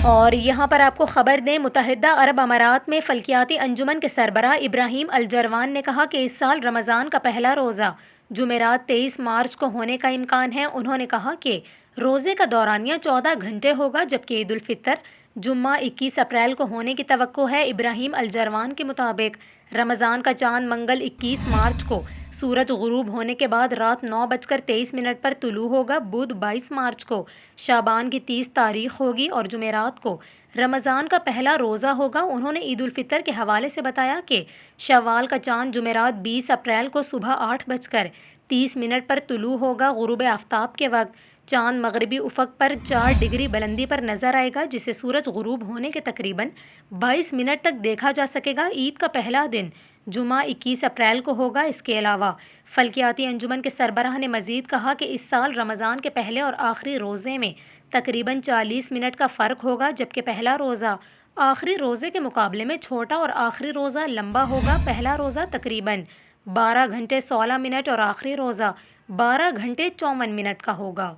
اور یہاں پر آپ کو خبر دیں، متحدہ عرب امارات میں فلکیاتی انجمن کے سربراہ ابراہیم الجروان نے کہا کہ اس سال رمضان کا پہلا روزہ جمعرات 23 مارچ کو ہونے کا امکان ہے۔ انہوں نے کہا کہ روزے کا دورانیہ 14 گھنٹے ہوگا، جبکہ عید الفطر جمعہ 21 اپریل کو ہونے کی توقع ہے۔ ابراہیم الجروان کے مطابق رمضان کا چاند منگل 21 مارچ کو سورج غروب ہونے کے بعد رات 9:23 پر طلوع ہوگا۔ بدھ 22 مارچ کو شعبان کی 30 تاریخ ہوگی اور جمعرات کو رمضان کا پہلا روزہ ہوگا۔ انہوں نے عید الفطر کے حوالے سے بتایا کہ شوال کا چاند جمعرات 20 اپریل کو صبح 8:30 پر طلوع ہوگا۔ غروب آفتاب کے وقت چاند مغربی افق پر 4 ڈگری بلندی پر نظر آئے گا، جسے سورج غروب ہونے کے تقریباً 22 منٹ تک دیکھا جا سکے گا۔ عید کا پہلا دن جمعہ 21 اپریل کو ہوگا۔ اس کے علاوہ فلکیاتی انجمن کے سربراہ نے مزید کہا کہ اس سال رمضان کے پہلے اور آخری روزے میں تقریباً 40 منٹ کا فرق ہوگا، جبکہ پہلا روزہ آخری روزے کے مقابلے میں چھوٹا اور آخری روزہ لمبا ہوگا۔ پہلا روزہ تقریباً 12 گھنٹے 16 منٹ اور آخری روزہ 12 گھنٹے 54 منٹ کا ہوگا۔